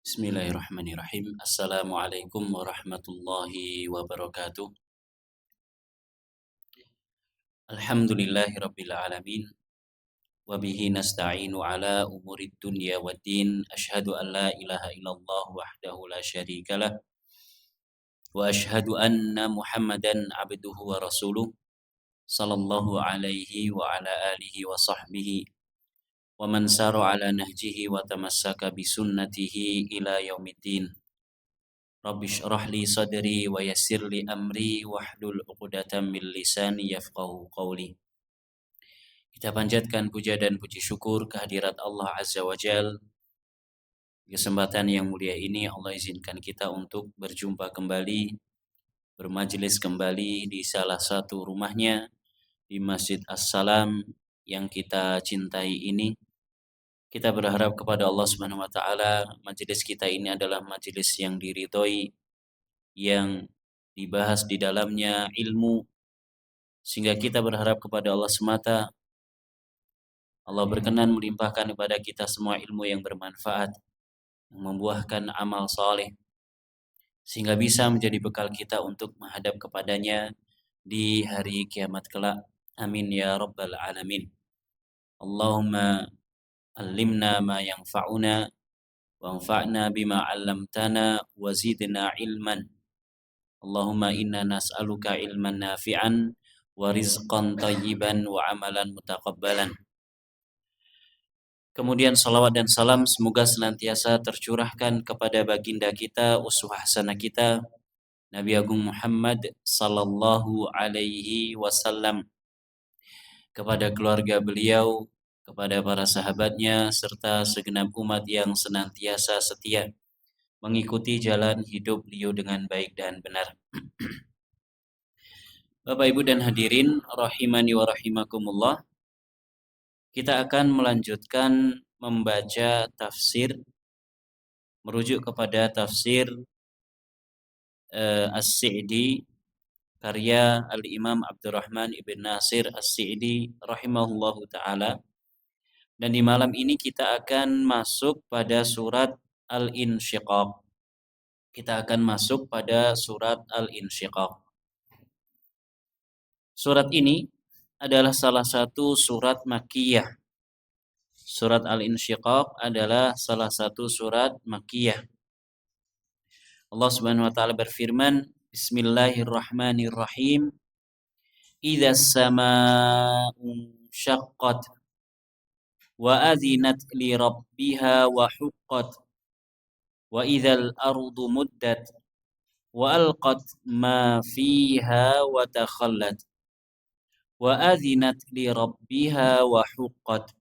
Bismillahirrahmanirrahim. Assalamualaikum warahmatullahi wabarakatuh. Alhamdulillahirabbil alamin. Wa bihi nasta'inu ala umurid dunya waddin. Asyhadu an la ilaha illallah wahdahu la syarikalah. Wa asyhadu anna Muhammadan abduhu wa rasuluh. Sallallahu alaihi wa ala alihi wa sahbihi. Wa man sara ala nahjihi wa tamassaka bisunnatihi ila yaumiddin. Rabbi shrah li sadri wa yassir li amri wahlul 'uqdatam min lisani yafqahu qawli. Kita panjatkan puja dan puji syukur kehadirat Allah Azza wa Jal. Kesempatan yang mulia ini Allah izinkan kita untuk berjumpa kembali, bermajelis kembali di salah satu rumahnya di Masjid As-Salam yang kita cintai ini. Kita berharap kepada Allah Subhanahu wa taala majelis kita ini adalah majelis yang diridhoi, yang dibahas di dalamnya ilmu, sehingga kita berharap kepada Allah semata. Allah berkenan melimpahkan kepada kita semua ilmu yang bermanfaat, yang membuahkan amal saleh, sehingga bisa menjadi bekal kita untuk menghadap kepadanya di hari kiamat kelak. Amin ya rabbal alamin. Allahumma allimna ma yanfa'una wanfa'na bima 'allamtana wa zidna ilman. Allahumma inna nas'aluka ilman nafi'an wa rizqan thayyiban wa amalan mutaqabbalan. Kemudian salawat dan salam semoga senantiasa tercurahkan kepada baginda kita, uswah hasanah kita, Nabi Agung Muhammad sallallahu alaihi wasallam, kepada keluarga beliau, kepada para sahabatnya, serta segenap umat yang senantiasa setia mengikuti jalan hidup beliau dengan baik dan benar. Bapak Ibu dan hadirin rahimani wa rahimakumullah, kita akan melanjutkan membaca tafsir, merujuk kepada tafsir As-Sa'di karya Al-Imam Abdurrahman Ibn Nasir As-Sa'di rahimahullahu ta'ala. Dan di malam ini kita akan masuk pada surat Al-Insyiqaq. Kita akan masuk pada surat Al-Insyiqaq. Surat ini adalah salah satu surat Makkiyah. Surat Al-Insyiqaq adalah salah satu surat Makkiyah. Allah Subhanahu wa taala berfirman, Bismillahirrahmanirrahim. Idzas samaa'u syaqqat wa adzinat li rabbiha wa huqqat wa idzal ardu muddat wa alqat ma fiha wa takhallat wa adzinat li rabbiha wa huqqat.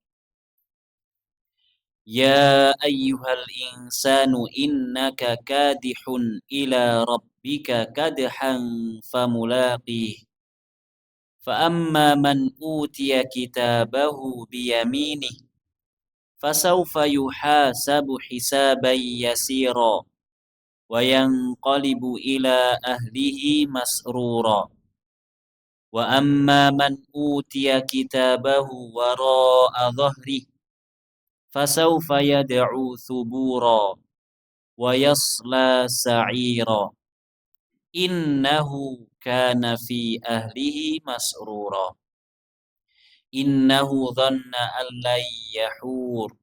Ya ayyuhal insanu innaka kadihun ila rabbika kadhan famulaqih. Fa amma man utiya kitabahu biyaminih fasawfa yuhasabu hisaban yasira wa yanqalibu ila ahlihi masrura. Wa amma man utiya kitabahu wara'a dhahrih fasawfa yad'u thubura wa yasla sa'ira innahu kana fi ahlihi masrura innahu dhanna an lan yahur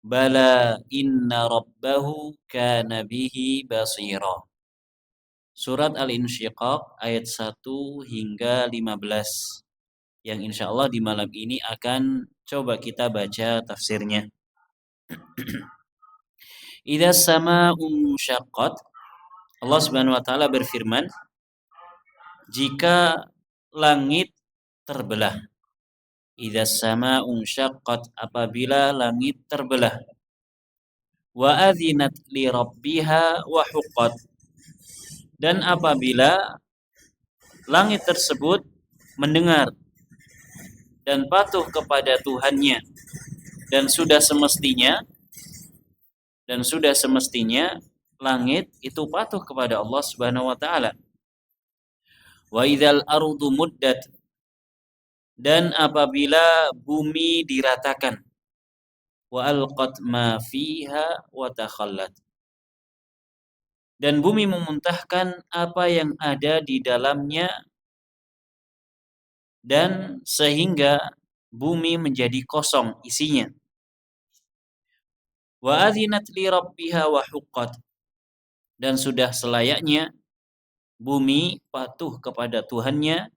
bala inna rabbahu kana bihi basira. Surat Al-Insyiqaq ayat 1 hingga 15 yang insyaallah di malam ini akan coba kita baca tafsirnya. Idzas samaa'u syaqqat, Allah Subhanahu wa taala berfirman, jika langit terbelah. Idzas samaa'u syaqqat, apabila langit terbelah. Wa adzinat li rabbiha wa huqqat, dan apabila langit tersebut mendengar dan patuh kepada Tuhannya, dan sudah semestinya langit itu patuh kepada Allah Subhanahu wa taala. Wa idzal ardu muddat, dan apabila bumi diratakan. Wa alqat ma fiha wa takhallat, dan bumi memuntahkan apa yang ada di dalamnya, dan sehingga bumi menjadi kosong isinya. Wa adzinat li rabbiha wa huqqat, dan sudah selayaknya bumi patuh kepada Tuhannya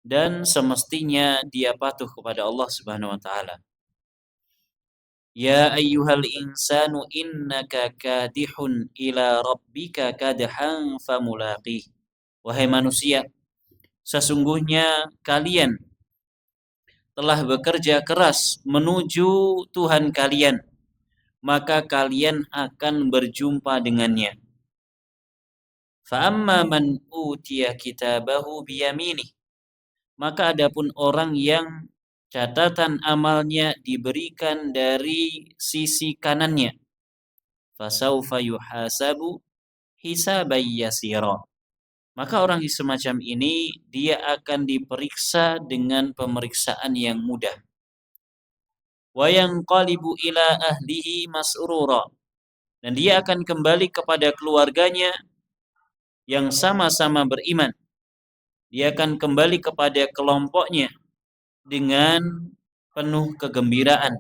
dan semestinya dia patuh kepada Allah Subhanahu wa taala. Ya ayyuhal insanu innaka kadihun ila rabbika kadhan famulaqih. Wahai manusia, sesungguhnya kalian telah bekerja keras menuju Tuhan kalian, maka kalian akan berjumpa dengannya. Fa amma man utiya kitabahu biyaminih, maka adapun orang yang catatan amalnya diberikan dari sisi kanannya, fasaufa yuhasabu hisaban yasira, maka orang semacam ini dia akan diperiksa dengan pemeriksaan yang mudah. Wa yanqalibu ila ahlihi masrura, dan dia akan kembali kepada keluarganya yang sama-sama beriman. Dia akan kembali kepada kelompoknya dengan penuh kegembiraan.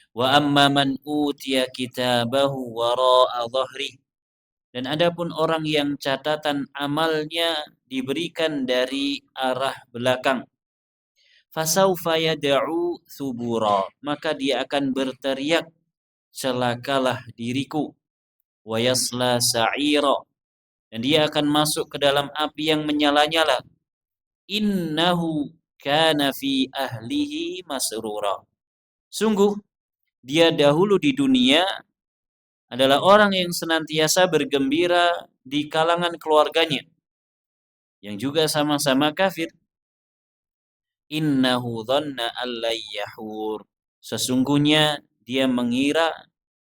Wa amma man utiya kitabahu wara'a dhahri, dan adapun orang yang catatan amalnya diberikan dari arah belakang, fasaufa yad'u thubura, maka dia akan berteriak, celakalah diriku, wa yasla sa'ira, dan dia akan masuk ke dalam api yang menyala-nyala. Innahu kana fi ahlihi masrura, sungguh dia dahulu di dunia adalah orang yang senantiasa bergembira di kalangan keluarganya yang juga sama-sama kafir. Innahu dhanna allai yahur, sesungguhnya dia mengira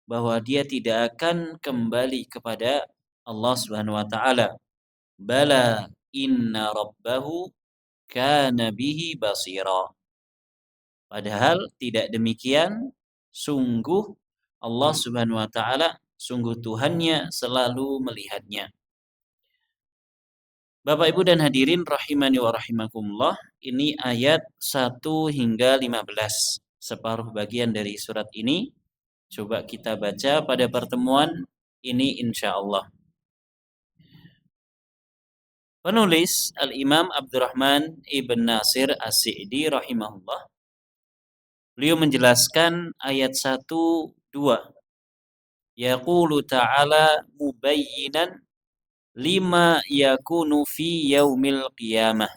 bahwa dia tidak akan kembali kepada Allah Subhanahu wa taala. Bala inna rabbahu kana bihi basira, padahal tidak demikian, sungguh Allah Subhanahu wa taala, sungguh Tuhannya selalu melihatnya. Bapak Ibu dan hadirin rahimani wa rahimakumullah, ini ayat 1 hingga 15, separuh bagian dari surat ini coba kita baca pada pertemuan ini insyaallah. Penulis Al-Imam Abdurrahman Ibn Nasir As-Sa'di rahimahullah, beliau menjelaskan ayat 1, 2. Yaqulu ta'ala mubayyinan lima yakunu fi yaumil qiyamah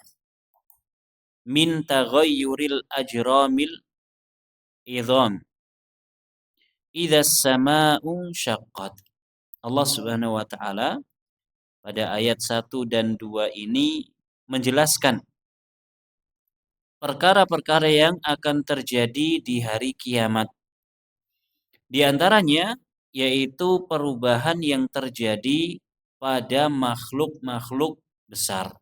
min taghayyuril ajramil idham idza as-samaa'u syaqqat. Allah Subhanahu wa taala pada ayat 1 dan 2 ini menjelaskan perkara-perkara yang akan terjadi di hari kiamat. Di antaranya yaitu perubahan yang terjadi pada makhluk-makhluk besar.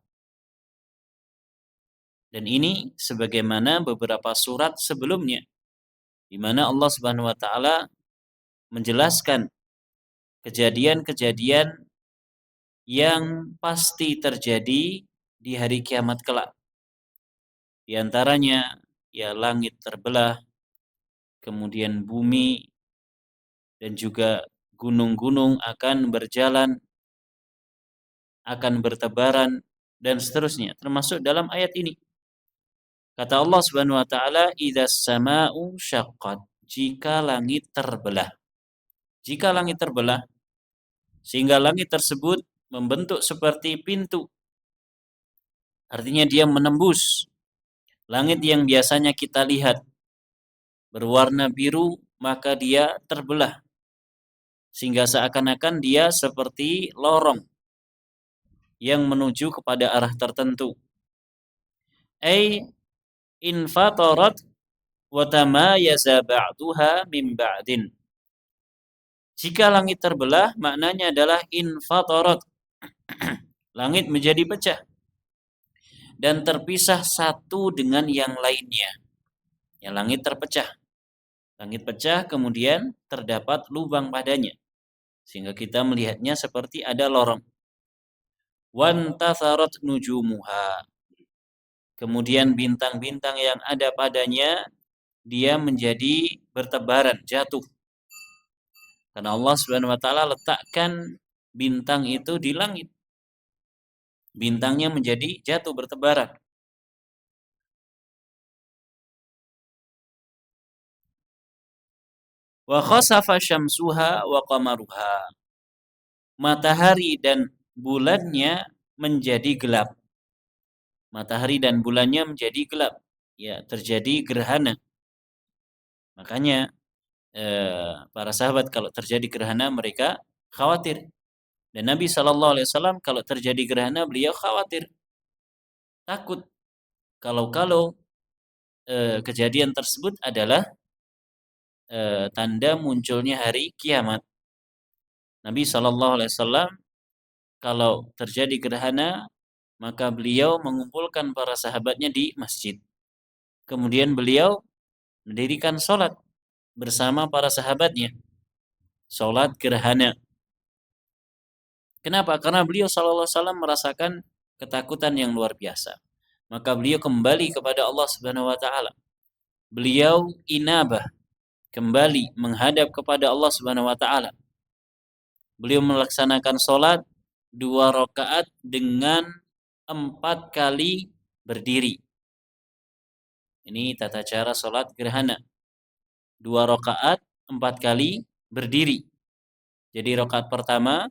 Dan ini sebagaimana beberapa surat sebelumnya, di mana Allah Subhanahu wa taala menjelaskan kejadian-kejadian yang pasti terjadi di hari kiamat kelak. Di antaranya ya langit terbelah, kemudian bumi dan juga gunung-gunung akan berjalan, akan bertebaran dan seterusnya, termasuk dalam ayat ini. Kata Allah Subhanahu wa taala, "Idzas samaa'u syaqqat", jika langit terbelah. Jika langit terbelah sehingga langit tersebut membentuk seperti pintu. Artinya dia menembus langit yang biasanya kita lihat berwarna biru, maka dia terbelah sehingga seakan-akan dia seperti lorong yang menuju kepada arah tertentu. Ai infatarat wa tamayaza ba'duha min ba'din. Jika langit terbelah, maknanya adalah infatarat. Langit menjadi pecah dan terpisah satu dengan yang lainnya. Ya, langit terpecah. Langit pecah kemudian terdapat lubang padanya. sehingga kita melihatnya seperti ada lorong. Wantatharat nujumuha, kemudian bintang-bintang yang ada padanya dia menjadi bertebaran, jatuh. Karena Allah Subhanahu wa taala letakkan bintang itu di langit. Bintangnya menjadi jatuh bertebaran. Wa khasafa syamsuha wa qamaruha. Matahari dan bulannya menjadi gelap. Matahari dan bulannya menjadi gelap. Ya, terjadi gerhana. Makanya para sahabat kalau terjadi gerhana mereka khawatir. Dan Nabi Shallallahu Alaihi Wasallam kalau terjadi gerhana beliau khawatir, takut kalau kejadian tersebut adalah tanda munculnya hari kiamat. Nabi Shallallahu Alaihi Wasallam kalau terjadi gerhana maka beliau mengumpulkan para sahabatnya di masjid. Kemudian beliau mendirikan sholat bersama para sahabatnya, sholat gerhana. Kenapa? Karena beliau Shallallahu Alaihi Wasallam merasakan ketakutan yang luar biasa. Maka beliau kembali kepada Allah Subhanahu Wa Taala. Beliau inabah, kembali menghadap kepada Allah Subhanahu Wa Taala. Beliau melaksanakan sholat 2 rakaat dengan 4 kali berdiri. Ini tata cara sholat gerhana. 2 rakaat 4 kali berdiri. Jadi rakaat pertama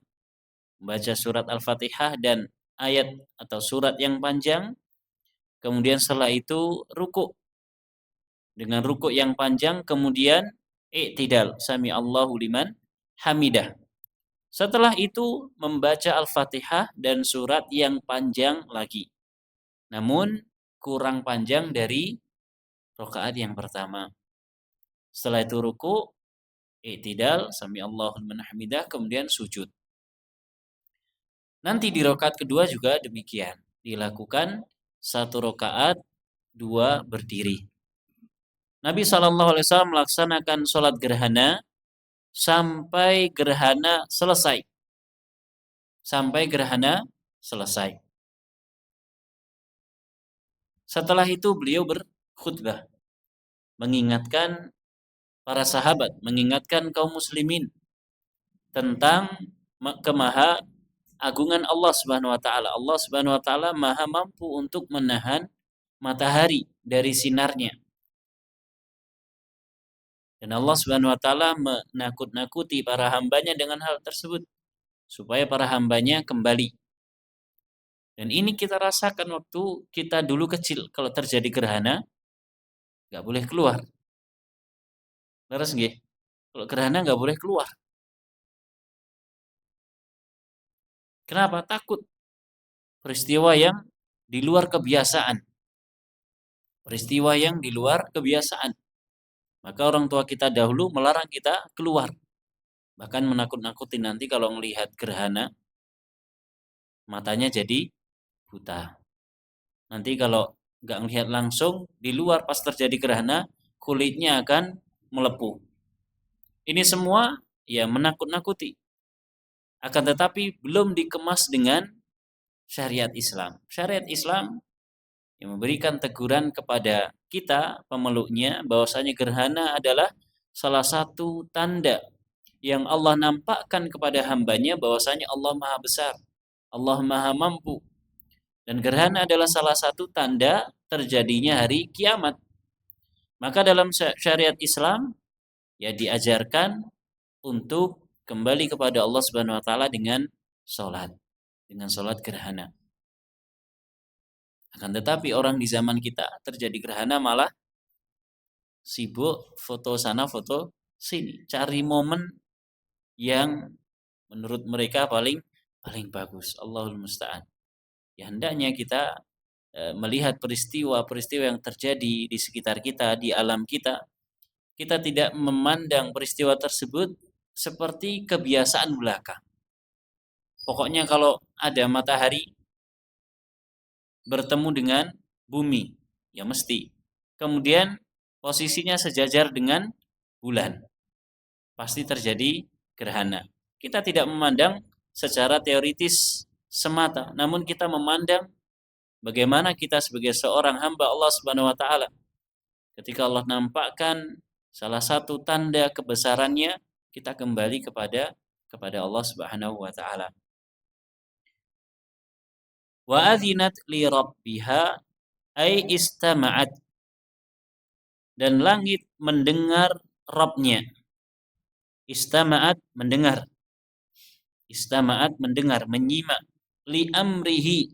baca surat Al-Fatihah dan ayat atau surat yang panjang. Kemudian setelah itu ruku. Dengan ruku yang panjang kemudian i'tidal, sami Allahu liman hamidah. Setelah itu membaca Al-Fatihah dan surat yang panjang lagi. Namun kurang panjang dari rakaat yang pertama. Setelah itu ruku, i'tidal, sami Allahu liman hamidah, kemudian sujud. Nanti di rakaat kedua juga demikian. Dilakukan 1 rakaat 2 berdiri. Nabi SAW melaksanakan sholat gerhana sampai gerhana selesai. Sampai gerhana selesai. Setelah itu beliau berkhutbah. Mengingatkan para sahabat, mengingatkan kaum muslimin tentang kemaha agungan Allah Subhanahu wa taala. Allah Subhanahu wa taala Maha mampu untuk menahan matahari dari sinarnya. Dan Allah Subhanahu wa taala menakut-nakuti para hambanya dengan hal tersebut supaya para hambanya kembali. Dan ini kita rasakan waktu kita dulu kecil, kalau terjadi gerhana nggak boleh keluar. Leres nggih? Kalau gerhana nggak boleh keluar. Kenapa? Takut. Peristiwa yang di luar kebiasaan. Peristiwa yang di luar kebiasaan. Maka orang tua kita dahulu melarang kita keluar. Bahkan menakut-nakuti nanti kalau melihat gerhana, matanya jadi buta. Nanti kalau nggak melihat langsung, di luar pas terjadi gerhana, kulitnya akan melepuh. Ini semua ya menakut-nakuti. Akan tetapi belum dikemas dengan syariat Islam. Syariat Islam yang memberikan teguran kepada kita pemeluknya bahwasanya gerhana adalah salah satu tanda yang Allah nampakkan kepada hambanya bahwasanya Allah Maha Besar, Allah Maha Mampu. Dan gerhana adalah salah satu tanda terjadinya hari kiamat. Maka dalam syariat Islam ya diajarkan untuk kembali kepada Allah Subhanahu wa taala dengan salat gerhana. Akan tetapi orang di zaman kita terjadi gerhana malah sibuk foto sana foto sini, cari momen yang menurut mereka paling bagus. Allahul musta'an. Ya hendaknya kita melihat peristiwa-peristiwa yang terjadi di sekitar kita, di alam kita. Kita tidak memandang peristiwa tersebut seperti kebiasaan belaka. Pokoknya kalau ada matahari bertemu dengan bumi, ya mesti. Kemudian posisinya sejajar dengan bulan, pasti terjadi gerhana. kita tidak memandang secara teoritis semata, namun kita memandang bagaimana kita sebagai seorang hamba Allah Subhanahu wa taala. Ketika Allah nampakkan salah satu tanda kebesarannya, kita kembali kepada Allah Subhanahu wa taala. Wa adzinat li rabbiha ay istama'at, dan langit mendengar Rabbnya. Istama'at mendengar. Istama'at mendengar, menyimak. Li amrihi,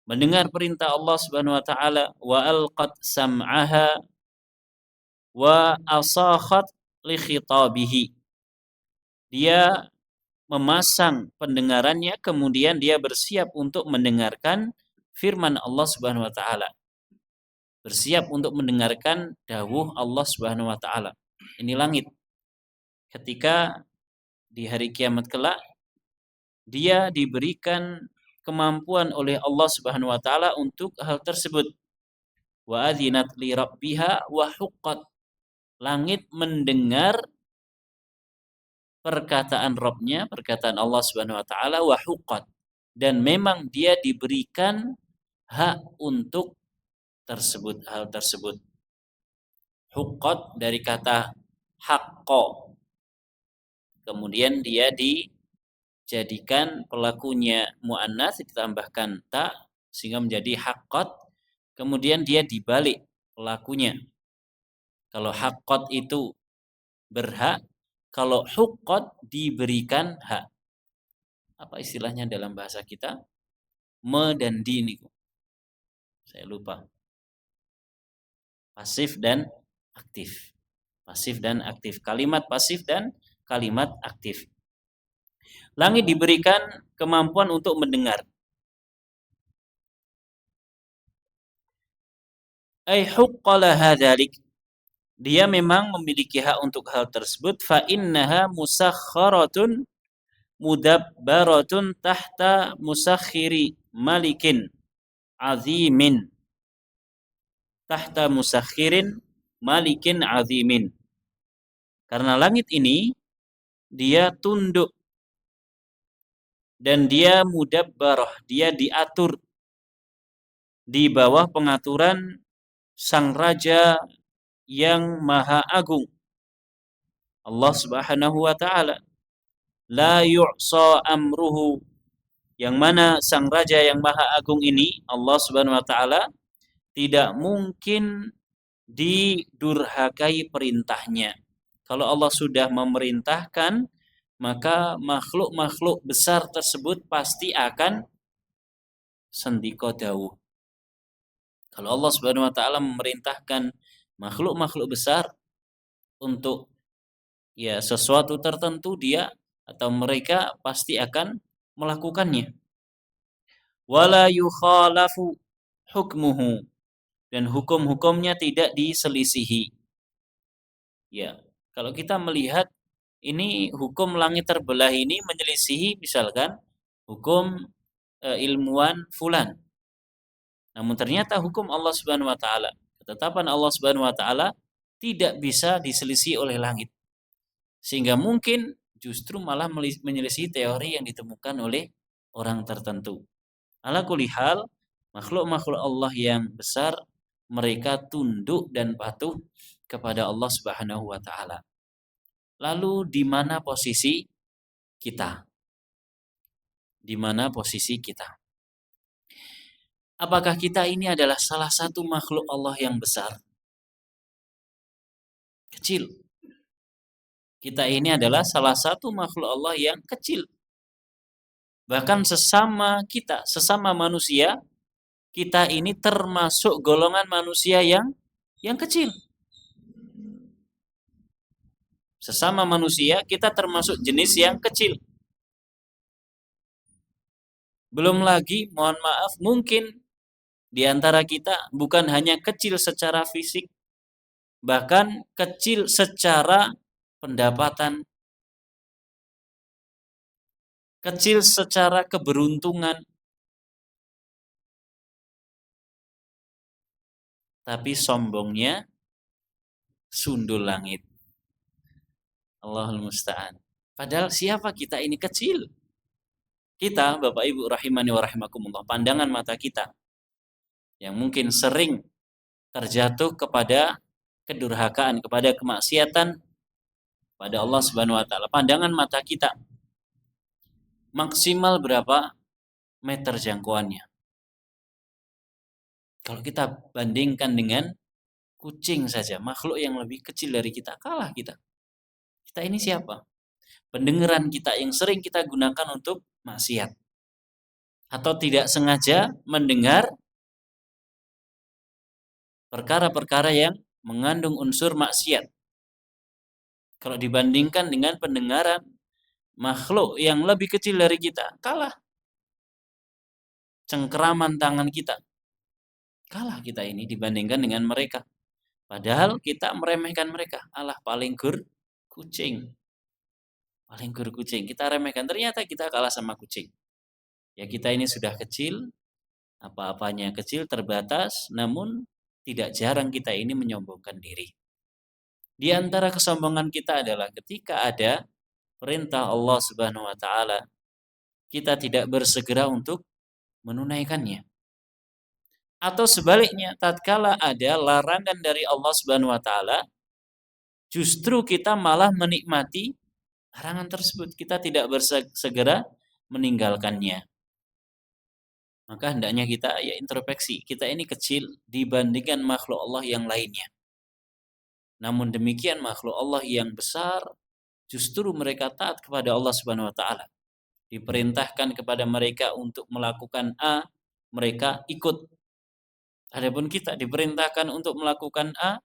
mendengar perintah Allah Subhanahu wa taala. Wa alqat sam'aha wa asakhat li khitabihi. Dia memasang pendengarannya, kemudian dia bersiap untuk mendengarkan firman Allah Subhanahu wa taala. Bersiap untuk mendengarkan dawuh Allah Subhanahu wa taala. Ini langit. Ketika di hari kiamat kelak dia diberikan kemampuan oleh Allah Subhanahu wa taala untuk hal tersebut. Wa adzinat li rabbiha wa huqqat. Langit mendengar perkataan Rabbnya, perkataan Allah Subhanahu wa taala, wa huqqat, dan memang dia diberikan hak untuk hal tersebut. Huqqat dari kata haqqo. Kemudian dia dijadikan pelakunya muannats, ditambahkan ta sehingga menjadi haqqat. Kemudian dia dibalik pelakunya. Kalau haqqat itu berhak, kalau huqqat diberikan hak. Apa istilahnya dalam bahasa kita? Me dan di niku. Saya lupa. Pasif dan aktif. Pasif dan aktif. Kalimat pasif dan kalimat aktif. Langit diberikan kemampuan untuk mendengar. Ai huqqalaha dzalik. Dia memang memiliki hak untuk hal tersebut. Fa innaha musakhkharatun mudabbaratun tahta musakhiri malikin azimin. Tahta musakhirin malikin azimin. Karena langit ini dia tunduk dan dia mudabbarah, dia diatur di bawah pengaturan sang raja yang maha agung, Allah Subhanahu wa taala. La yu'sa amruhu, yang mana sang raja yang maha agung ini, Allah Subhanahu wa taala, tidak mungkin didurhakai perintahnya. Kalau Allah sudah memerintahkan, maka makhluk-makhluk besar tersebut pasti akan sendiko dawuh. Kalau Allah Subhanahu wa taala memerintahkan makhluk-makhluk besar untuk sesuatu tertentu, dia atau mereka pasti akan melakukannya. Wala yukhalafu hukmuhu, dan hukum-hukumnya tidak diselisihi. Ya, kalau kita melihat ini hukum langit terbelah ini menyelisihi misalkan hukum ilmuwan fulan. Namun ternyata hukum Allah Subhanahu wa taala, ketetapan Allah Subhanahu wa taala tidak bisa diselisih oleh langit. Sehingga mungkin justru malah menyelisih teori yang ditemukan oleh orang tertentu. Ala kulli hal, makhluk-makhluk Allah yang besar, mereka tunduk dan patuh kepada Allah Subhanahu wa taala. Lalu di mana posisi kita? Di mana posisi kita? Apakah kita ini adalah salah satu makhluk Allah yang besar? Kecil. Kita ini adalah salah satu makhluk Allah yang kecil. Bahkan sesama kita, sesama manusia, kita ini termasuk golongan manusia yang kecil. Sesama manusia, kita termasuk jenis yang kecil. Belum lagi, mohon maaf, mungkin di antara kita bukan hanya kecil secara fisik, bahkan kecil secara pendapatan, kecil secara keberuntungan, tapi sombongnya sundul langit. Allahul musta'an. Padahal siapa kita ini kecil. Kita, Bapak Ibu rahimani wa rahimakumullah, pandangan mata kita yang mungkin sering terjatuh kepada kedurhakaan, kepada kemaksiatan pada Allah Subhanahu wa taala. Pandangan mata kita maksimal berapa meter jangkauannya? Kalau kita bandingkan dengan kucing saja, makhluk yang lebih kecil dari kita, kalah kita. Kita ini siapa? Pendengaran kita yang sering kita gunakan untuk maksiat. Atau tidak sengaja mendengar perkara-perkara yang mengandung unsur maksiat. Kalau dibandingkan dengan pendengaran makhluk yang lebih kecil dari kita, kalah. Cengkeraman tangan kita, kalah kita ini dibandingkan dengan mereka. Padahal kita meremehkan mereka. Alah, paling gur kucing. Paling gur kucing. Kita remehkan. Ternyata kita kalah sama kucing. Ya, kita ini sudah kecil. Apa-apanya kecil, terbatas. Namun tidak jarang kita ini menyombongkan diri. Di antara kesombongan kita adalah ketika ada perintah Allah Subhanahu wa taala, kita tidak bersegera untuk menunaikannya. Atau sebaliknya, tatkala ada larangan dari Allah Subhanahu wa taala, justru kita malah menikmati larangan tersebut. Kita tidak bersegera meninggalkannya. Maka hendaknya kita introspeksi. Kita ini kecil dibandingkan makhluk Allah yang lainnya. Namun demikian makhluk Allah yang besar, justru mereka taat kepada Allah Subhanahu wa taala. Diperintahkan kepada mereka untuk melakukan A, mereka ikut. Adapun kita diperintahkan untuk melakukan A,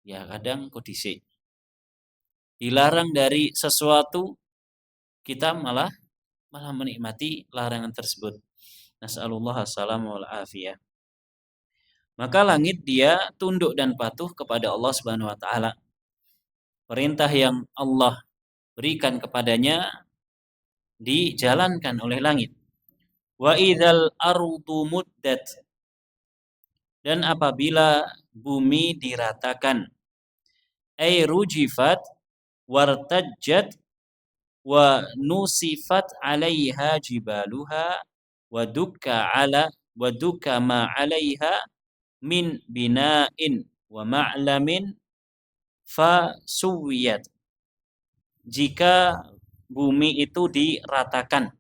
ya kadang kondisi. Dilarang dari sesuatu, kita malah menikmati larangan tersebut. Nas'alullah as-salamu wal afiyah. Maka langit dia tunduk dan patuh kepada Allah Subhanahu wa taala. Perintah yang Allah berikan kepadanya dijalankan oleh langit. Wa idzal ardu muddat, dan apabila bumi diratakan, ay rujifat wartajjat wa nusifat 'alaiha jibaluha wa dukka ma 'alaiha min bina'in wa ma'lamin fa suwiyat. Jika bumi itu diratakan,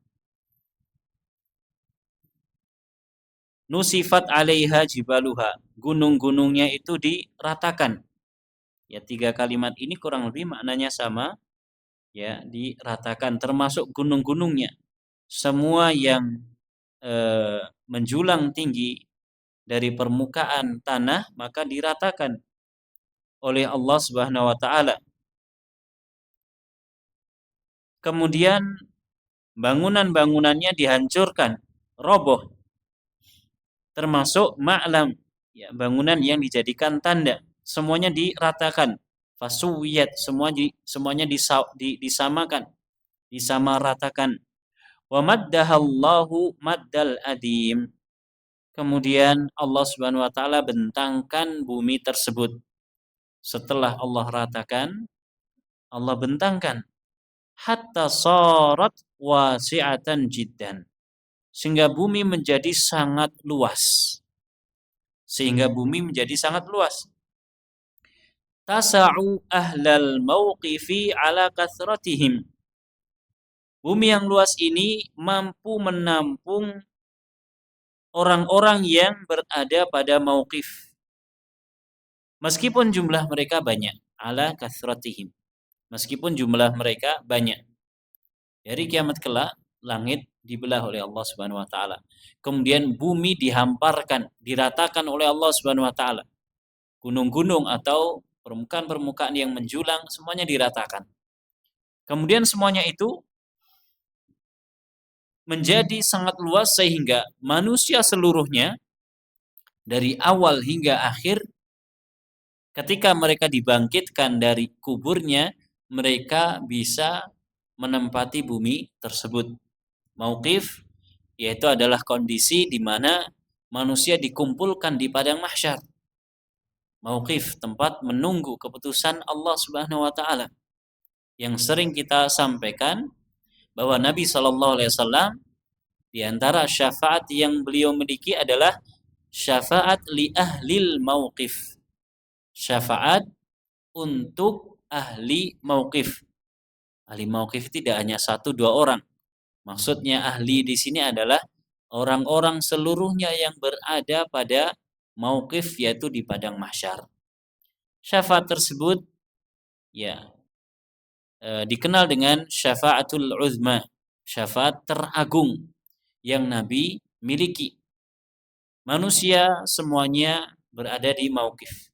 nusifat 'alaiha jibaluha, gunung-gunungnya itu diratakan. Ya, 3 kalimat ini kurang lebih maknanya sama. Ya, diratakan termasuk gunung-gunungnya. Semua yang menjulang tinggi dari permukaan tanah maka diratakan oleh Allah Subhanahu wa taala. Kemudian bangunan-bangunannya dihancurkan, roboh. Termasuk ma'lam, ya, bangunan yang dijadikan tanda, semuanya diratakan. Fasuwiyat, semuanya disamakan, disamaratakan. Wa maddahallahu maddal adim. Kemudian Allah Subhanahu wa taala bentangkan bumi tersebut. Setelah Allah ratakan, Allah bentangkan hatta sarat wasi'atan jiddan. Sehingga bumi menjadi sangat luas. Tasa'u ahlal mauqifi ala kathratihim. Bumi yang luas ini mampu menampung orang-orang yang berada pada mauqif. Meskipun jumlah mereka banyak, ala kathratihim. Meskipun jumlah mereka banyak. Dari kiamat kelak, langit dibelah oleh Allah Subhanahu wa taala. Kemudian bumi dihamparkan, diratakan oleh Allah Subhanahu wa taala. Gunung-gunung atau permukaan-permukaan yang menjulang semuanya diratakan. Kemudian semuanya itu menjadi sangat luas sehingga manusia seluruhnya dari awal hingga akhir ketika mereka dibangkitkan dari kuburnya, mereka bisa menempati bumi tersebut. Mauqif yaitu adalah kondisi di mana manusia dikumpulkan di padang mahsyar. Mauqif, tempat menunggu keputusan Allah Subhanahu wa taala. yang sering kita sampaikan bahwa Nabi Shallallahu Alaihi Wasallam di antara syafaat yang beliau miliki adalah syafaat li ahlil mauqif. Syafaat untuk ahli mauqif. Ahli mauqif tidak hanya satu dua orang. Maksudnya ahli di sini adalah orang-orang seluruhnya yang berada pada mauqif, yaitu di padang mahsyar. Syafaat tersebut ya dikenal dengan syafaatul uzma, syafaat teragung yang Nabi miliki. Manusia semuanya berada di mauqif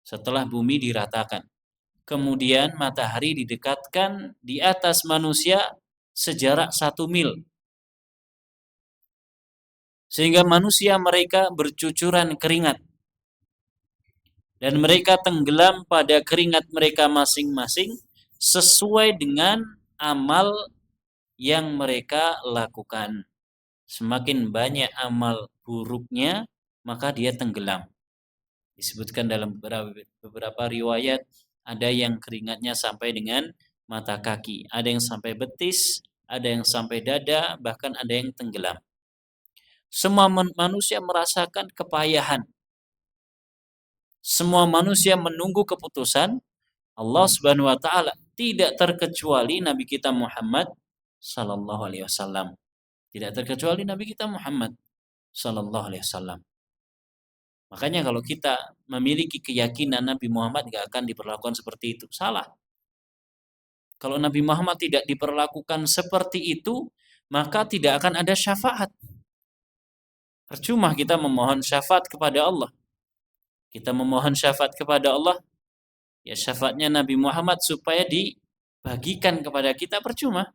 setelah bumi diratakan. Kemudian matahari didekatkan di atas manusia sejarak 1 mil. Sehingga manusia mereka bercucuran keringat. Dan mereka tenggelam pada keringat mereka masing-masing sesuai dengan amal yang mereka lakukan. Semakin banyak amal buruknya, maka dia tenggelam. Disebutkan dalam beberapa riwayat, ada yang keringatnya sampai dengan mata kaki, ada yang sampai betis, ada yang sampai dada, bahkan ada yang tenggelam. Semua manusia merasakan kepayahan. Semua manusia menunggu keputusan Allah Subhanahu wa taala, tidak terkecuali Nabi kita Muhammad sallallahu alaihi wasallam. Tidak terkecuali Nabi kita Muhammad sallallahu alaihi wasallam. Makanya kalau kita memiliki keyakinan Nabi Muhammad tidak akan diperlakukan seperti itu, salah. Kalau Nabi Muhammad tidak diperlakukan seperti itu, maka tidak akan ada syafaat. Percuma kita memohon syafaat kepada Allah. Kita memohon syafaat kepada Allah, ya syafaatnya Nabi Muhammad supaya dibagikan kepada kita, percuma.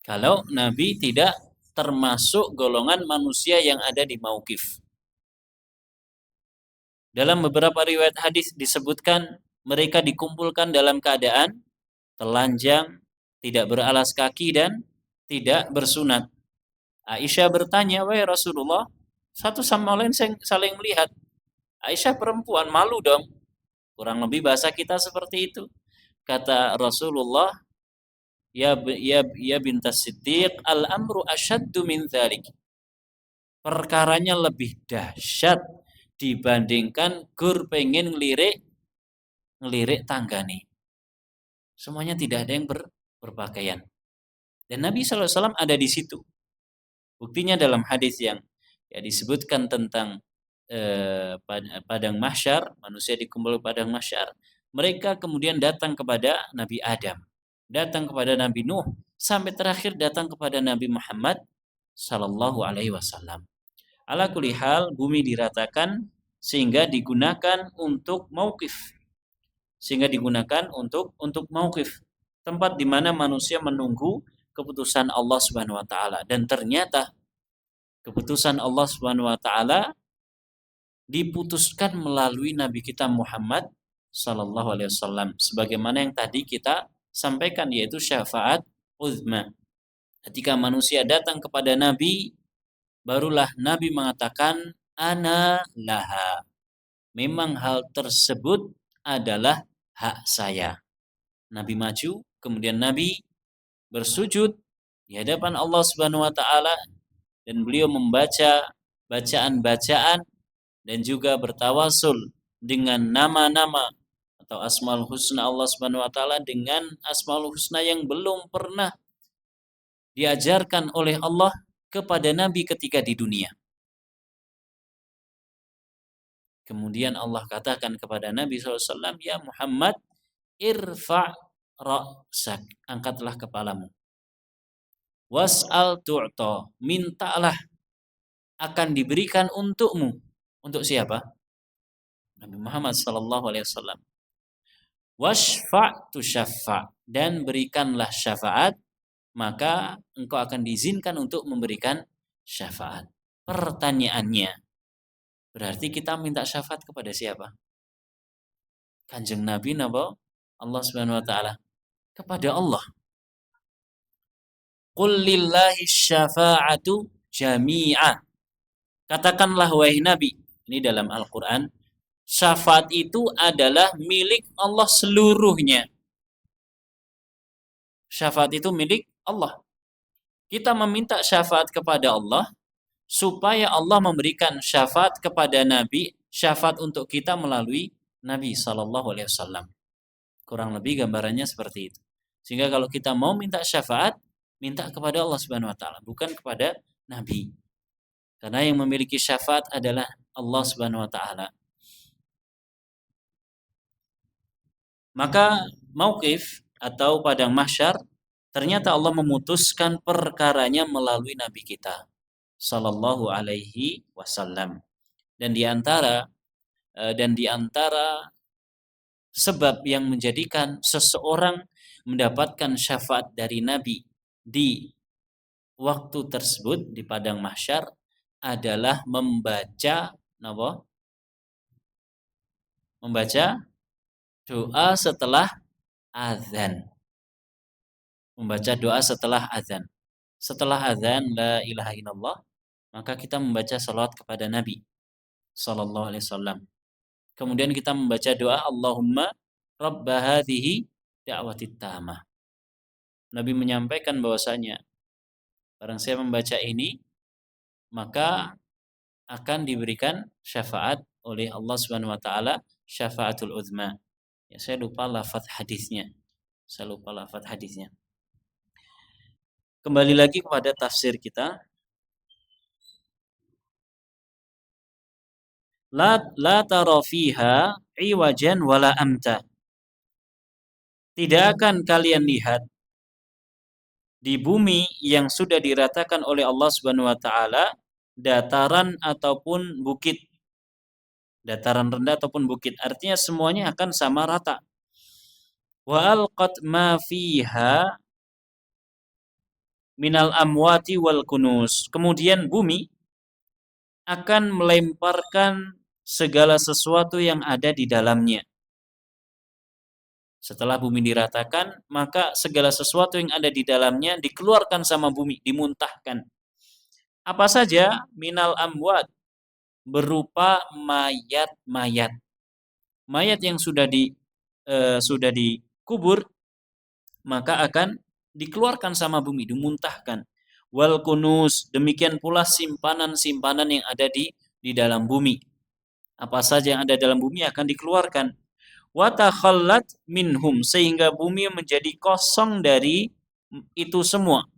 Kalau Nabi tidak termasuk golongan manusia yang ada di mauqif. Dalam beberapa riwayat hadis disebutkan mereka dikumpulkan dalam keadaan telanjang, tidak beralas kaki dan tidak bersunat. Aisyah bertanya, "Wahai Rasulullah, satu sama lain saling melihat." Aisyah perempuan, malu dong. Kurang lebih bahasa kita seperti itu. Kata Rasulullah, ya bintas Siddiq, al-amru asyaddu min dzalik. Perkaranya lebih dahsyat dibandingkan gur pengen ngelirik tangga nih. Semuanya tidak ada yang berpakaian. Dan Nabi SAW ada di situ. Buktinya dalam hadis yang disebutkan tentang padang mahsyar, manusia dikumpul padang mahsyar. Mereka kemudian datang kepada Nabi Adam, datang kepada Nabi Nuh, sampai terakhir datang kepada Nabi Muhammad sallallahu alaihi wasallam. Ala kulli hal, bumi diratakan sehingga digunakan untuk mauqif. Sehingga digunakan untuk mauqif, tempat di mana manusia menunggu keputusan Allah Subhanahu wa taala. Dan ternyata keputusan Allah Subhanahu wa taala diputuskan melalui Nabi kita Muhammad sallallahu alaihi wasallam, sebagaimana yang tadi kita sampaikan, yaitu syafaat uzma. Ketika manusia datang kepada Nabi, barulah Nabi mengatakan ana laha. Memang hal tersebut adalah hak saya. Nabi maju, kemudian Nabi bersujud di hadapan Allah Subhanahu wa taala dan beliau membaca bacaan-bacaan dan juga bertawasul dengan nama-nama atau Asmaul Husna Allah Subhanahu wa taala, dengan Asmaul Husna yang belum pernah diajarkan oleh Allah kepada Nabi ketika di dunia. Kemudian Allah katakan kepada Nabi SAW, ya Muhammad, irfa' ra'sak, angkatlah kepalamu. Was'al tu'ta, mintalah, akan diberikan untukmu. Untuk siapa? Nabi Muhammad SAW. Washfa' tushaffa', dan berikanlah syafaat, maka engkau akan diizinkan untuk memberikan syafaat. Pertanyaannya, berarti kita minta syafaat kepada siapa? Kanjeng Nabi napa? Allah Subhanahu wa taala. Kepada Allah. Qul lillahi syafa'atu jami'ah. Katakanlah wahai Nabi, ini dalam Al-Qur'an, syafaat itu adalah milik Allah seluruhnya. Syafaat itu milik Allah. Kita meminta syafaat kepada Allah supaya Allah memberikan syafaat kepada Nabi, syafaat untuk kita melalui Nabi Shallallahu Alaihi Wasallam. Kurang lebih gambarannya seperti itu. Sehingga kalau kita mau minta syafaat, minta kepada Allah Subhanahu Wa Taala, bukan kepada Nabi. Karena yang memiliki syafaat adalah Allah Subhanahu Wa Taala. Maka mauqif atau padang mahsyar, ternyata Allah memutuskan perkaranya melalui Nabi kita Sallallahu Alaihi Wasallam. Dan di antara sebab yang menjadikan seseorang mendapatkan syafaat dari Nabi di waktu tersebut di padang mahsyar adalah membaca doa setelah azan. Membaca doa setelah azan. Setelah azan la ilaha illallah, maka kita membaca salawat kepada Nabi sallallahu alaihi wasallam. Kemudian kita membaca doa Allahumma rabba hadhihi da'watit tamah. Nabi menyampaikan bahwasanya barang siapa membaca ini maka akan diberikan syafaat oleh Allah Subhanahu wa taala, syafaatul uzma. Ya, saya lupa lafaz hadisnya. Kembali lagi kepada tafsir kita. La tara fiha iwajan wala amta. Tidak akan kalian lihat di bumi yang sudah diratakan oleh Allah Subhanahu wa taala dataran ataupun bukit. Dataran rendah ataupun bukit. Artinya semuanya akan sama rata. Wa alqat ma fiha minal amwati wal kunus. Kemudian bumi akan melemparkan segala sesuatu yang ada di dalamnya. Setelah bumi diratakan, maka segala sesuatu yang ada di dalamnya dikeluarkan sama bumi, dimuntahkan. Apa saja? Minal amwat, berupa mayat-mayat. Mayat yang sudah dikubur, maka akan dikeluarkan sama bumi, dimuntahkan. Wal kunus, demikian pula simpanan-simpanan yang ada di dalam bumi. Apa saja yang ada dalam bumi akan dikeluarkan. Wa takhallat minhum, sehingga bumi menjadi kosong dari itu semua,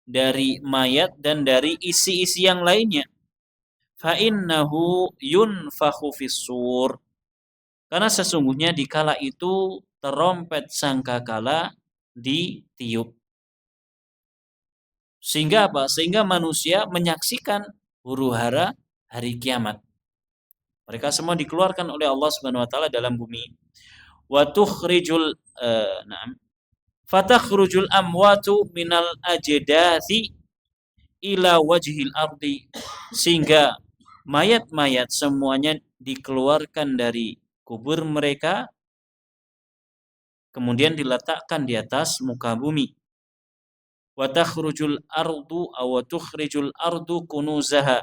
dari mayat dan dari isi-isi yang lainnya. Fa innahu yunfakhu fis-sur, karena sesungguhnya dikala itu terompet sangkakala ditiup. Sehingga apa? Sehingga manusia menyaksikan huru-hara hari kiamat. Mereka semua dikeluarkan oleh Allah Subhanahu wa taala dalam bumi. Wa tukhrijul fatakhrujul amwatu minal ajdathi ila wajhil ardi, sehingga mayat-mayat semuanya dikeluarkan dari kubur mereka kemudian diletakkan di atas muka bumi. Wa takhrujul ardu aw tukhrijul ardu kunuzaha,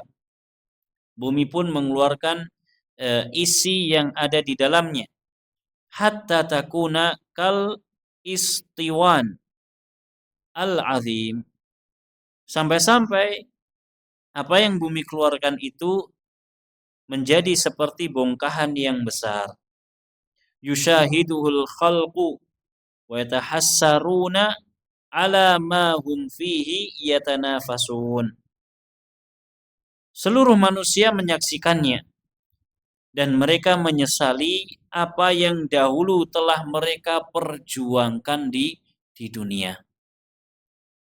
bumi pun mengeluarkan isi yang ada di dalamnya. Hatta takuna kal istiwan al-azim, sampai-sampai apa yang bumi keluarkan itu menjadi seperti bongkahan yang besar. Yushahiduhul khalqu wa yatahassaruna ala ma hum fihi yatanafasun. Seluruh manusia menyaksikannya dan mereka menyesali apa yang dahulu telah mereka perjuangkan di dunia.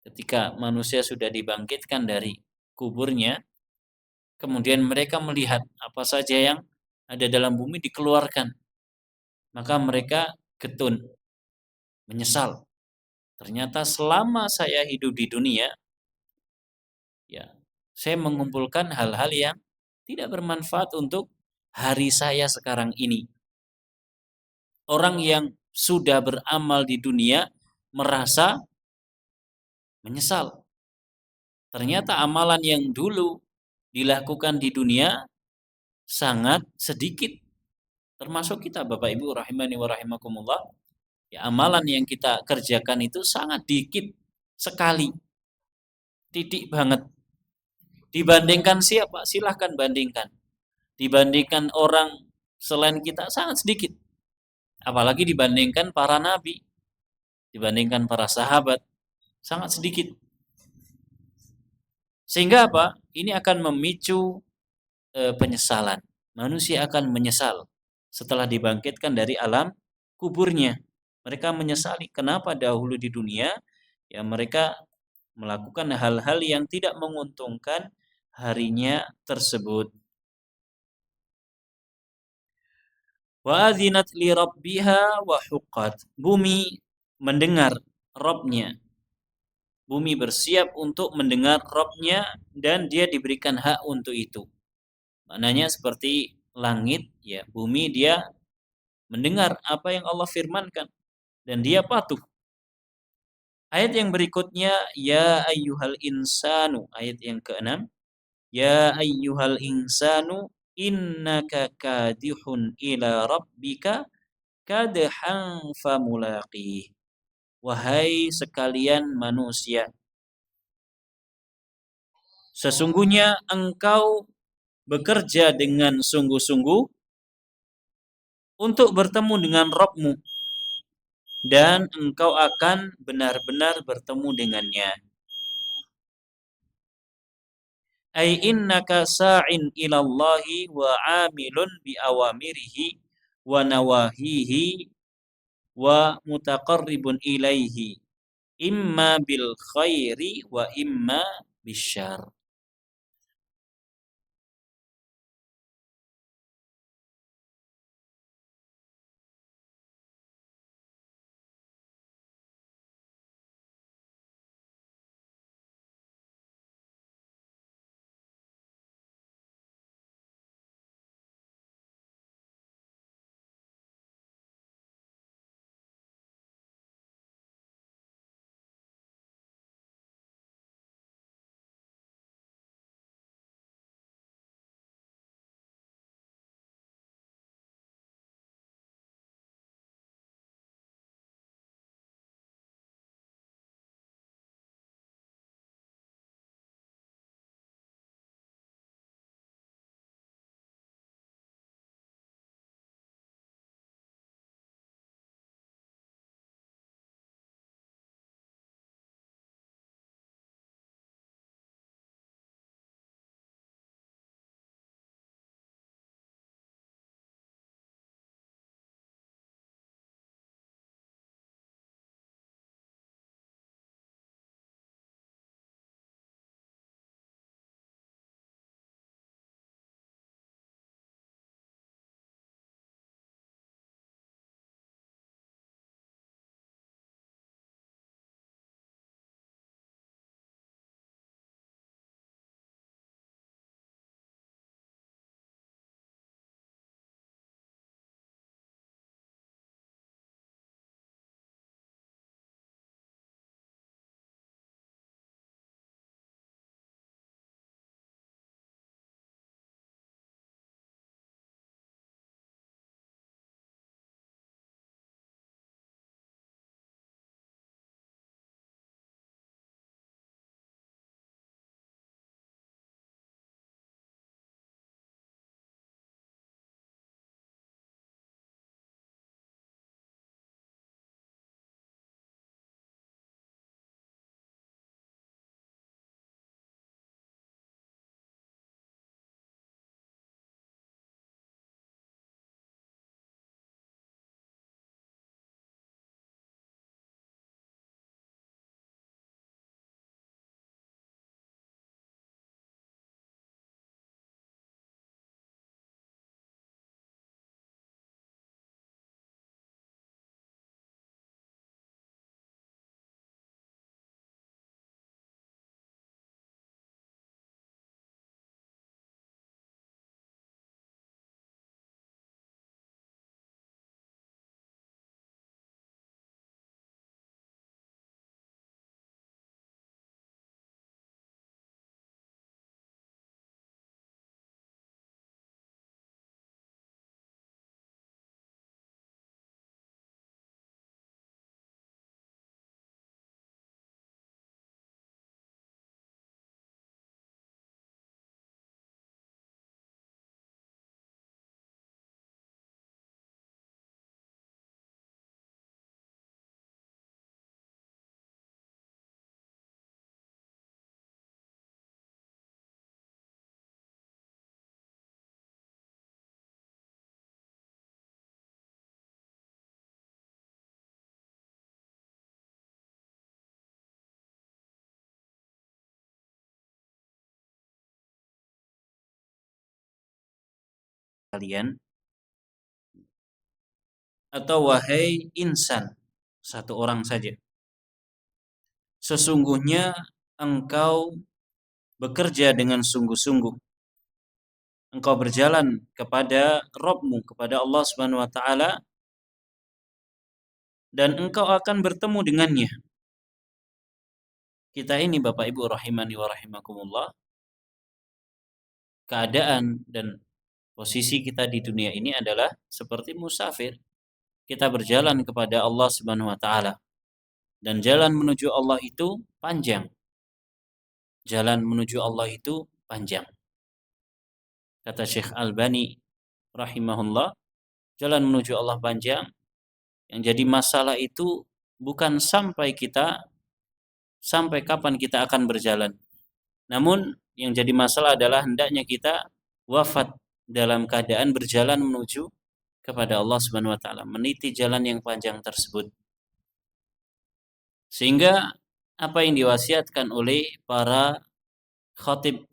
Ketika manusia sudah dibangkitkan dari kuburnya, kemudian mereka melihat apa saja yang ada dalam bumi dikeluarkan, maka mereka getun, menyesal. Ternyata selama saya hidup di dunia, ya, saya mengumpulkan hal-hal yang tidak bermanfaat untuk hari saya sekarang ini. Orang yang sudah beramal di dunia merasa menyesal. Ternyata amalan yang dulu dilakukan di dunia sangat sedikit. Termasuk kita Bapak Ibu rahimani wa rahimakumullah, Ya, amalan yang kita kerjakan itu sangat dikit sekali, titik banget. Dibandingkan siapa? Silahkan bandingkan. Dibandingkan orang selain kita sangat sedikit. Apalagi dibandingkan para nabi, dibandingkan para sahabat, sangat sedikit. Sehingga apa? Ini akan memicu penyesalan. Manusia akan menyesal setelah dibangkitkan dari alam kuburnya. Mereka menyesali kenapa dahulu di dunia ya mereka melakukan hal-hal yang tidak menguntungkan harinya tersebut. Wa adzinat li rabbiha wa huqqat. Bumi mendengar Robnya. Bumi bersiap untuk mendengar Robnya dan dia diberikan hak untuk itu. Maknanya seperti langit, ya bumi dia mendengar apa yang Allah firmankan dan dia patuh. Ayat yang berikutnya, ya ayyuhal insanu, ayat yang ke-6, ya ayyuhal insanu innaka kadihun ila rabbika kadhan famulaqih. Wahai sekalian manusia, sesungguhnya engkau bekerja dengan sungguh-sungguh untuk bertemu dengan Rabbmu dan engkau akan benar-benar bertemu dengannya. Ai innaka sa'in ilallahi wa 'amilun bi awamirihi wa nawahihi wa mutaqarribun ilaihi imma bil khairi wa imma bisyarr. kalian, atau wahai insan, satu orang saja, sesungguhnya engkau bekerja dengan sungguh-sungguh, engkau berjalan kepada Rabbmu, kepada Allah Subhanahu wa taala, dan engkau akan bertemu dengannya. Kita ini Bapak Ibu rahimani wa rahimakumullah, keadaan dan posisi kita di dunia ini adalah seperti musafir. Kita berjalan kepada Allah Subhanahu wa taala, dan jalan menuju Allah itu panjang. Jalan menuju Allah itu panjang. Kata Syekh Albani rahimahullah, jalan menuju Allah panjang. Yang jadi masalah itu bukan sampai kapan kita akan berjalan. Namun yang jadi masalah adalah hendaknya kita wafat dalam keadaan berjalan menuju kepada Allah Subhanahu wa taala, meniti jalan yang panjang tersebut. Sehingga apa yang diwasiatkan oleh para khatib,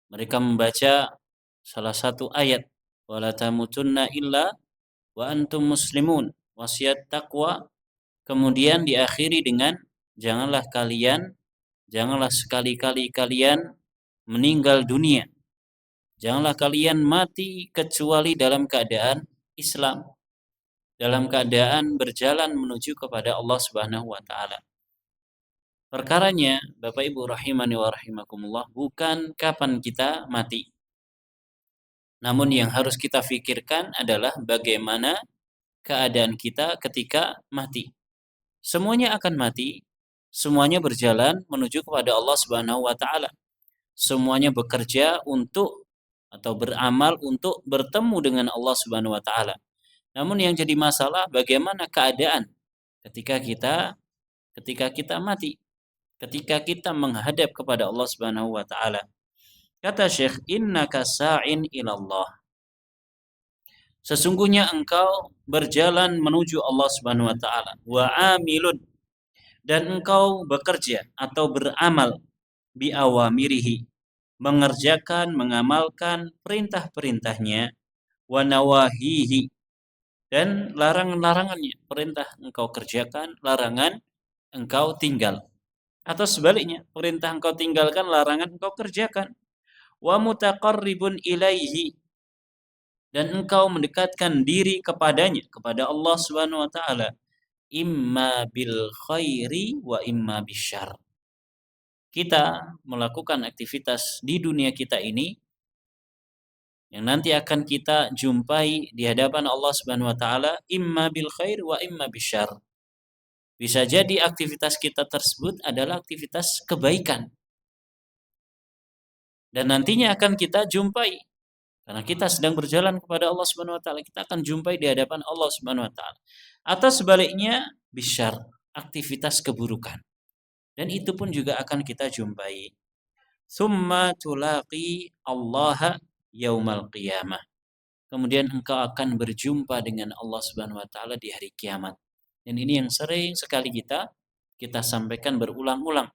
mereka membaca salah satu ayat, wala tamutunna illa wa antum muslimun, wasiat takwa, kemudian diakhiri dengan janganlah sekali-kali kalian meninggal dunia, janganlah kalian mati kecuali dalam keadaan Islam, dalam keadaan berjalan menuju kepada Allah Subhanahu wa taala. Perkaranya, Bapak Ibu rahimani wa rahimakumullah, bukan kapan kita mati. Namun yang harus kita pikirkan adalah bagaimana keadaan kita ketika mati. Semuanya akan mati, semuanya berjalan menuju kepada Allah Subhanahu wa taala. Semuanya bekerja untuk atau beramal untuk bertemu dengan Allah Subhanahu wa taala. Namun yang jadi masalah bagaimana keadaan ketika kita mati, ketika kita menghadap kepada Allah Subhanahu wa taala. Kata Syekh, innaka sa'in ilallah. Sesungguhnya engkau berjalan menuju Allah Subhanahu wa taala, wa amilun, dan engkau bekerja atau beramal bi awamirihi, mengerjakan, mengamalkan perintah-perintahnya, wa nawahihi, dan larangan-larangannya. Perintah engkau kerjakan, larangan engkau tinggal. Atau sebaliknya, perintah engkau tinggalkan, larangan engkau kerjakan. Wa mutaqarribun ilaihi, dan engkau mendekatkan diri kepadanya, kepada Allah Subhanahu wa taala, imma bil khairi wa imma bisyarr. Kita melakukan aktivitas di dunia kita ini yang nanti akan kita jumpai di hadapan Allah Subhanahu wa taala, imma bil khair wa imma bisyarr. Bisa jadi aktivitas kita tersebut adalah aktivitas kebaikan, dan nantinya akan kita jumpai, karena kita sedang berjalan kepada Allah Subhanahu wa taala, kita akan jumpai di hadapan Allah Subhanahu wa taala. Atau sebaliknya, bisyarr, aktivitas keburukan, dan itu pun juga akan kita jumpai. Tsumma tulaqi Allah yaumal qiyamah. Kemudian engkau akan berjumpa dengan Allah Subhanahu wa taala di hari kiamat. Dan ini yang sering sekali kita sampaikan berulang-ulang,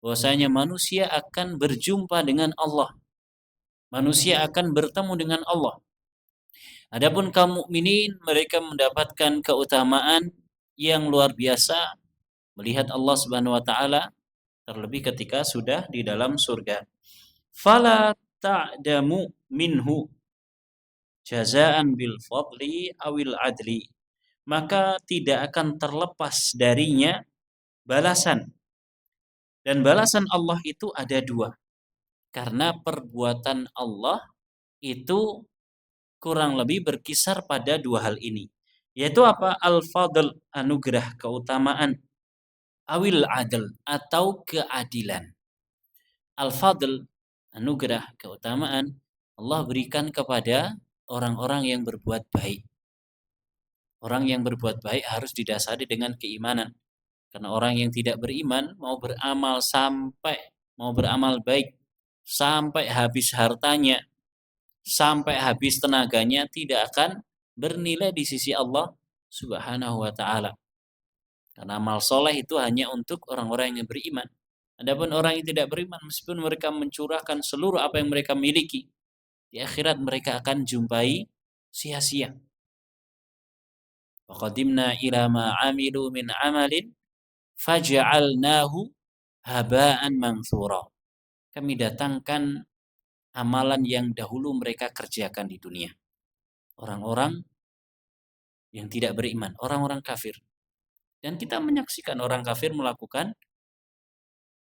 bahwasanya manusia akan berjumpa dengan Allah. Manusia akan bertemu dengan Allah. Adapun kaum mukminin, mereka mendapatkan keutamaan yang luar biasa melihat Allah Subhanahu wa taala, terlebih ketika sudah di dalam surga. Fala ta'damu minhu jazaan bil fadli awil adli. Maka tidak akan terlepas darinya balasan. Dan balasan Allah itu ada dua. Karena perbuatan Allah itu kurang lebih berkisar pada dua hal ini. Yaitu apa? Al-fadl, anugerah, keutamaan. Awil adl, atau keadilan. Al-fadl, anugerah, keutamaan, Allah berikan kepada orang-orang yang berbuat baik. Orang yang berbuat baik harus didasari dengan keimanan. Karena orang yang tidak beriman mau beramal baik sampai habis hartanya, sampai habis tenaganya, tidak akan bernilai di sisi Allah Subhanahu wa taala. Karena amal soleh itu hanya untuk orang-orang yang beriman. Adapun orang yang tidak beriman, meskipun mereka mencurahkan seluruh apa yang mereka miliki, Di akhirat mereka akan jumpai sia-sia. Wa qadimna ila ma 'amilu min 'amalin faj'alnahu haba'an mantsura. Kami datangkan amalan yang dahulu mereka kerjakan di dunia. Orang-orang yang tidak beriman, orang-orang kafir. Dan kita menyaksikan orang kafir melakukan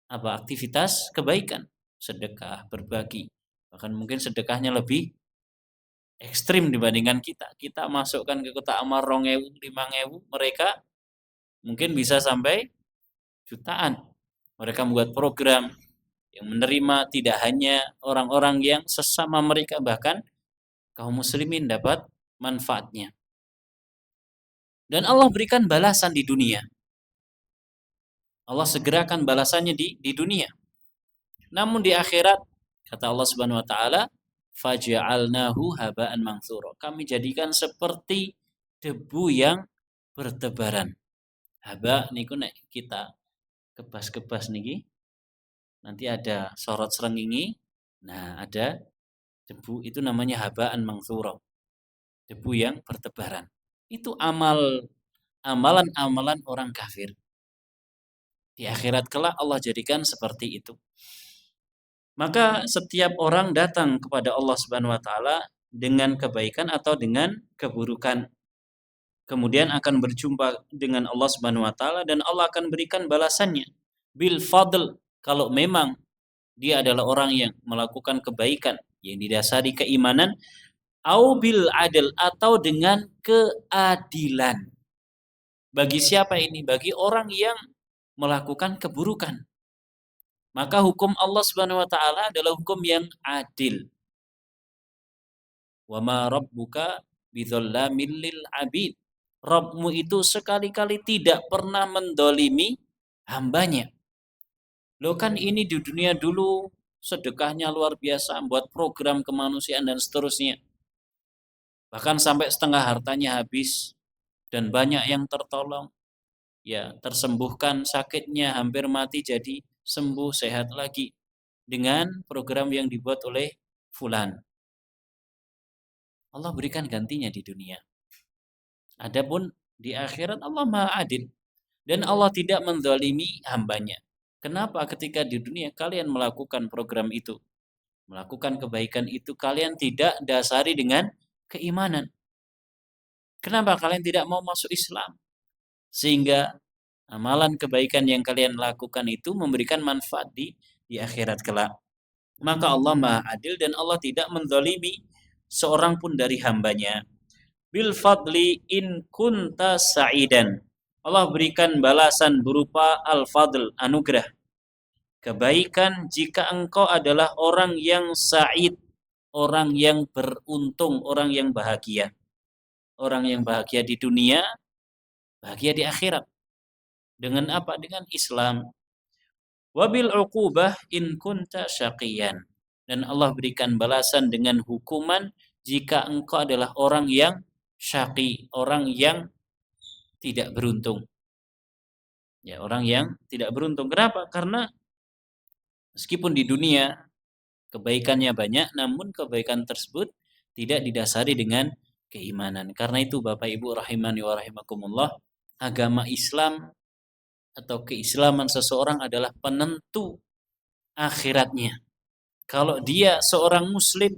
aktivitas kebaikan, sedekah, berbagi. Bahkan mungkin sedekahnya lebih ekstrim dibandingkan kita. Kita masukkan ke kotak amal 2.000, 5.000, mereka mungkin bisa sampai jutaan. Mereka membuat program yang menerima tidak hanya orang-orang yang sesama mereka, bahkan kaum muslimin dapat manfaatnya. Dan Allah berikan balasan di dunia. Allah segerakan balasannya di dunia. Namun di akhirat, kata Allah Subhanahu wa taala, faj'alnahu haba'an mantsura. Kami jadikan seperti debu yang bertebaran. Haba niku nek kita kebas-kebas niki nanti ada sorot srengenge. Nah, ada debu itu namanya haba'an mantsura. Debu yang bertebaran. Itu amalan-amalan orang kafir. Di akhirat kelak Allah jadikan seperti itu. Maka setiap orang datang kepada Allah Subhanahu wa taala dengan kebaikan atau dengan keburukan. Kemudian akan berjumpa dengan Allah Subhanahu wa taala dan Allah akan berikan balasannya bil fadl, kalau memang dia adalah orang yang melakukan kebaikan yang didasari keimanan, au bil adl, atau dengan keadilan. Bagi siapa ini? Bagi orang yang melakukan keburukan. Maka hukum Allah Subhanahu wa taala adalah hukum yang adil. Wa ma rabbuka bidzallamin lil abid. Rabbmu itu sekali-kali tidak pernah mendolimi hambanya. Loh, kan ini di dunia dulu sedekahnya luar biasa, buat program kemanusiaan dan seterusnya. Bahkan sampai setengah hartanya habis dan banyak yang tertolong. Ya, tersembuhkan sakitnya, hampir mati jadi sembuh, sehat lagi dengan program yang dibuat oleh fulan. Allah berikan gantinya di dunia. Adapun di akhirat Allah Maha Adil dan Allah tidak menzalimi hambanya. Kenapa ketika di dunia kalian melakukan program itu, melakukan kebaikan itu, kalian tidak dasari dengan keimanan? Kenapa kalian tidak mau masuk Islam? Sehingga amalan kebaikan yang kalian lakukan itu memberikan manfaat di akhirat kelak. Maka Allah Maha Adil dan Allah tidak menzalimi seorang pun dari hambanya. Bil fadli in kunta sa'idan. Allah berikan balasan berupa al-fadl, anugerah, kebaikan jika engkau adalah orang yang sa'id, orang yang beruntung, orang yang bahagia. Orang yang bahagia di dunia, bahagia di akhirat. Dengan apa? Dengan Islam. Wabil uqubah in kunta syaqiyan. Dan Allah berikan balasan dengan hukuman jika engkau adalah orang yang syaqi, orang yang tidak beruntung. Ya, orang yang tidak beruntung. Kenapa? Karena meskipun di dunia kebaikannya banyak, namun kebaikan tersebut tidak didasari dengan keimanan. Karena itu Bapak Ibu rahimani wa rahimakumullah, agama Islam atau keislaman seseorang adalah penentu akhiratnya. Kalau dia seorang muslim,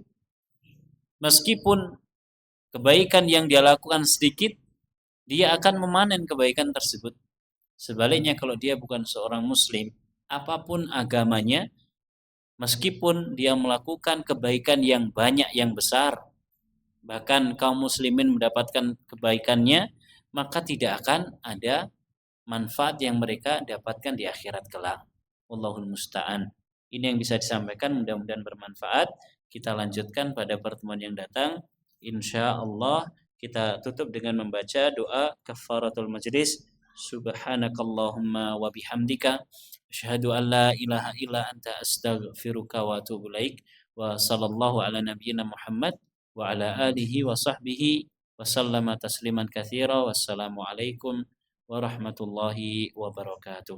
meskipun kebaikan yang dia lakukan sedikit, dia akan memanen kebaikan tersebut. Sebaliknya kalau dia bukan seorang muslim, apapun agamanya, meskipun dia melakukan kebaikan yang banyak, yang besar, bahkan kaum muslimin mendapatkan kebaikannya, maka tidak akan ada manfaat yang mereka dapatkan di akhirat kelak. Wallahul musta'an. Ini yang bisa disampaikan, mudah-mudahan bermanfaat. Kita lanjutkan pada pertemuan yang datang. Insya Allah kita tutup dengan membaca doa kafaratul majlis. Subhanakallahumma wa bihamdika asyhadu an la ilaha illa anta astaghfiruka wa atubu ilaik. Wa sallallahu ala nabiyyina Muhammad wa ala alihi wa sahbihi wa sallama tasliman katsira. Wassalamualaikum warahmatullahi wabarakatuh.